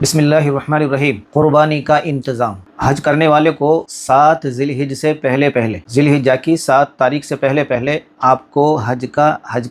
بسم اللہ الرحمن الرحیم۔ قربانی کا انتظام حج کرنے والے کو 7 ذی الحجہ سے پہلے ذی الحجہ کی 7 تاریخ سے پہلے آپ کو حج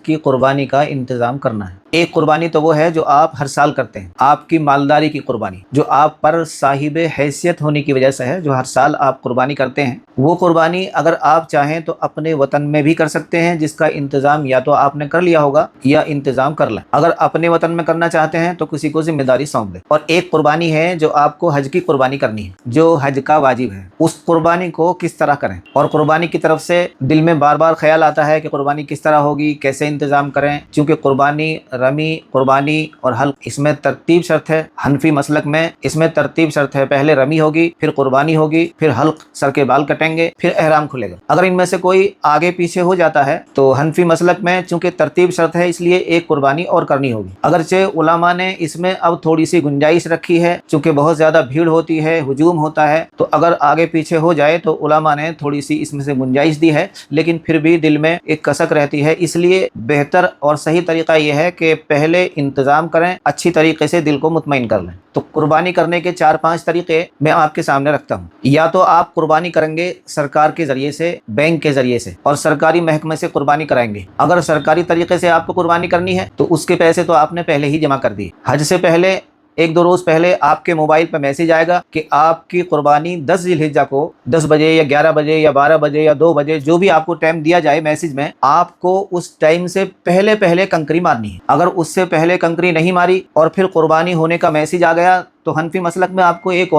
کی قربانی کا انتظام کرنا ہے۔ ایک قربانی تو وہ ہے جو آپ ہر سال کرتے ہیں، آپ کی مالداری کی قربانی جو آپ پر صاحب حیثیت ہونے کی وجہ سے ہے، جو ہر سال آپ قربانی کرتے ہیں۔ وہ قربانی اگر آپ چاہیں تو اپنے وطن میں بھی کر سکتے ہیں، جس کا انتظام یا تو آپ نے کر لیا ہوگا یا انتظام کر لیں۔ اگر اپنے وطن میں کرنا چاہتے ہیں تو کسی کو ذمہ داری سونپ دیں۔ اور ایک قربانی ہے جو آپ کو حج کی قربانی کرنی ہے، جو حج کا واجب ہے۔ اس قربانی کو کس طرح کریں، اور قربانی کی طرف سے دل میں بار بار خیال آتا ہے کہ قربانی کس طرح ہوگی، کیسے انتظام کریں، چونکہ قربانی، رمی، قربانی اور حلق اس میں ترتیب شرط ہے۔ حنفی مسلک میں اس میں ترتیب شرط ہے، پہلے رمی ہوگی، پھر قربانی ہوگی، پھر حلق، سر کے بال کٹیں گے، پھر احرام کھلے گا۔ اگر ان میں سے کوئی آگے پیچھے ہو جاتا ہے تو حنفی مسلک میں چونکہ ترتیب شرط ہے، اس لیے ایک قربانی اور کرنی ہوگی۔ اگرچہ علماء نے اس میں اب تھوڑی سی گنجائش رکھی ہے، چونکہ بہت زیادہ بھیڑ ہوتی ہے، ہجوم ہوتا ہے، تو اگر آگے پیچھے ہو جائے تو علماء نے تھوڑی سی اس میں سے گنجائش دی ہے، لیکن پھر بھی دل میں ایک کسک رہتی ہے۔ اس لیے بہتر اور صحیح طریقہ یہ ہے کہ پہلے انتظام کریں، اچھی طریقے سے دل کو مطمئن کر لیں۔ تو قربانی کرنے کے 4-5 طریقے میں آپ کے سامنے رکھتا ہوں۔ یا تو آپ قربانی کریں گے سرکار کے ذریعے سے، بینک کے ذریعے سے، اور سرکاری محکمے سے قربانی کرائیں گے۔ اگر سرکاری طریقے سے آپ کو قربانی کرنی ہے تو اس کے پیسے تو آپ نے پہلے ہی جمع کر دیے۔ حج سے پہلے 1-2 روز پہلے آپ کے موبائل پہ میسج آئے گا کہ آپ کی قربانی 10 ذی الحجہ کو 10 بجے یا 11 بجے یا 12 بجے یا 2 بجے، جو بھی آپ کو ٹائم دیا جائے میسج میں، آپ کو اس ٹائم سے پہلے کنکری مارنی ہے۔ اگر اس سے پہلے کنکری نہیں ماری اور پھر قربانی ہونے کا میسج آ گیا تو حنفی مسلک میں آپ کو ایک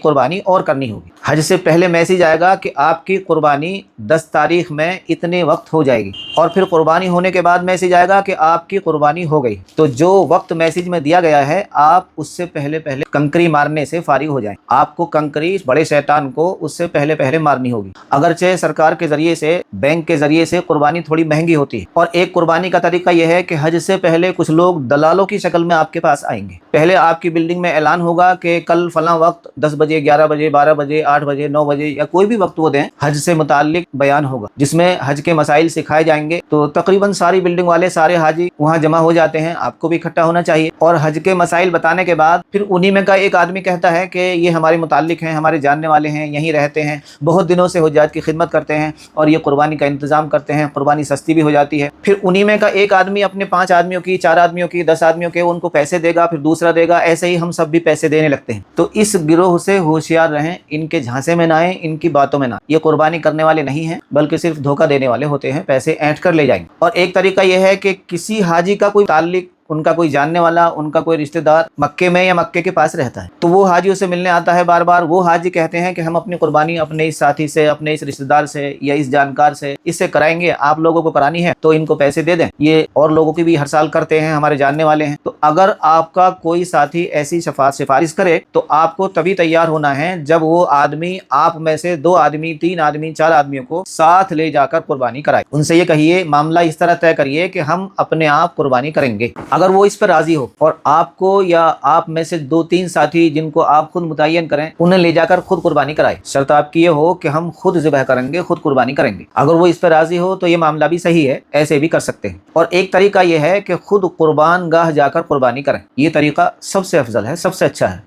قربانی اور کرنی ہوگی۔ حج سے پہلے میسج آئے گا کہ آپ کی قربانی 10 تاریخ میں اتنے وقت ہو جائے گی، اور پھر قربانی ہونے کے بعد میسج آئے گا کہ آپ کی قربانی ہو گئی۔ تو جو وقت میسج میں دیا گیا ہے، آپ اس سے پہلے کنکری مارنے سے فارغ ہو جائیں۔ آپ کو کنکری، بڑے شیطان کو اس سے پہلے مارنی ہوگی۔ اگرچہ سرکار کے ذریعے سے، بینک کے ذریعے سے قربانی تھوڑی مہنگی ہوتی ہے، اور ایک قربانی کا طریقہ یہ ہے کہ حج سے پہلے کچھ لوگ دلالوں کی شکل میں آپ کے پاس آئیں گے۔ پہلے آپ کی بلڈنگ میں اعلان ہوگا کہ کل فلاں وقت 10 بجے، 11 بجے، 12 بجے، 8 بجے، 9 بجے، یا کوئی بھی وقت وہ دیں، حج سے متعلق بیان ہوگا جس میں حج کے مسائل سکھائے جائیں گے۔ تو تقریباً ساری بلڈنگ والے، سارے حاجی وہاں جمع ہو جاتے ہیں، آپ کو بھی اکٹھا ہونا چاہیے۔ اور حج کے مسائل بتانے کے بعد پھر انہی میں کا ایک آدمی کہتا ہے کہ یہ ہمارے متعلق ہیں، ہمارے جاننے والے ہیں، یہیں رہتے ہیں، بہت دنوں سے حجاج کی خدمت کرتے ہیں اور یہ قربانی کا انتظام کرتے ہیں، قربانی سستی بھی ہو جاتی ہے۔ پھر انہی میں کا ایک آدمی اپنے 5 آدمیوں کی، 4 آدمیوں کی، 10 آدمیوں کے ان کو پیسے دے گا، پھر دوسرا دے گا، ایسے ہی ہم سب بھی پیسے دینے لگتے ہیں۔ تو اس گروہ سے ہوشیار رہیں، ان کے جھانسے میں نہ آئیں، ان کی باتوں میں نہ آئیں۔ یہ قربانی کرنے والے نہیں ہیں، بلکہ صرف دھوکہ دینے والے ہوتے ہیں، پیسے اینٹ کر لے جائیں گے۔ اور ایک طریقہ یہ ہے کہ کسی حاجی کا کوئی تعلق، ان کا کوئی جاننے والا، ان کا کوئی رشتہ دار مکے میں یا مکے کے پاس رہتا ہے، تو وہ حاجیوں سے ملنے آتا ہے بار بار۔ وہ حاجی کہتے ہیں کہ ہم اپنی قربانی اپنے اس ساتھی سے، اپنے اس رشتہ دار سے یا اس جانکار سے، اس سے کرائیں گے، آپ لوگوں کو کرانی ہے تو ان کو پیسے دے دیں، یہ اور لوگوں کی بھی ہر سال کرتے ہیں، ہمارے جاننے والے ہیں۔ تو اگر آپ کا کوئی ساتھی ایسی سفارش کرے تو آپ کو تبھی تیار ہونا ہے جب وہ آدمی آپ میں سے 2 آدمی، 3 آدمی، 4 آدمیوں کو ساتھ لے جا کر قربانی کرائے۔ ان سے یہ کہیے، معاملہ اس طرح طے کریے کہ ہم اپنے آپ قربانی کریں گے۔ اگر وہ اس پر راضی ہو اور آپ کو یا آپ میں سے 2-3 ساتھی جن کو آپ خود متعین کریں، انہیں لے جا کر خود قربانی کرائے، شرط آپ کی یہ ہو کہ ہم خود ذبح کریں گے، خود قربانی کریں گے۔ اگر وہ اس پر راضی ہو تو یہ معاملہ بھی صحیح ہے، ایسے بھی کر سکتے ہیں۔ اور ایک طریقہ یہ ہے کہ خود قربان گاہ جا کر قربانی کریں۔ یہ طریقہ سب سے افضل ہے، سب سے اچھا ہے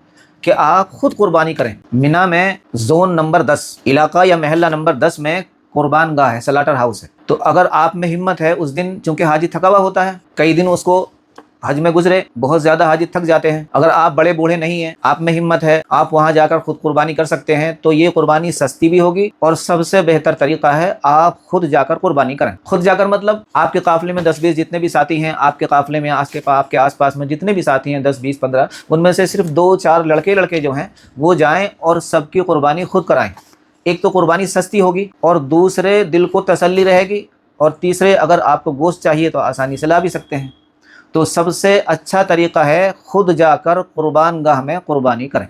کہ آپ خود قربانی کریں۔ مینا میں زون نمبر 10، علاقہ یا محلہ نمبر 10 میں قربان گاہ ہے، سلاٹر ہاؤس ہے۔ تو اگر آپ میں ہمت ہے، اس دن چونکہ حاجی تھکا ہوا ہوتا ہے، کئی دن اس کو حج میں گزرے، بہت زیادہ حاجی تھک جاتے ہیں، اگر آپ بڑے بوڑھے نہیں ہیں، آپ میں ہمت ہے، آپ وہاں جا کر خود قربانی کر سکتے ہیں، تو یہ قربانی سستی بھی ہوگی، اور سب سے بہتر طریقہ ہے آپ خود جا کر قربانی کریں۔ خود جا کر مطلب آپ کے قافلے میں 10-20 جتنے بھی ساتھی ہیں، آپ کے قافلے میں آپ کے آس پاس میں جتنے بھی ساتھی ہیں، 10-20-15، ان میں سے صرف 2-4 لڑکے جو ہیں وہ جائیں اور سب کی قربانی خود کرائیں۔ ایک تو قربانی سستی ہوگی، اور دوسرے دل کو تسلی رہے گی، اور تیسرے اگر آپ کو گوشت چاہیے تو آسانی سے لا بھی سکتے ہیں۔ تو سب سے اچھا طریقہ ہے خود جا کر قربان گاہ میں قربانی کریں۔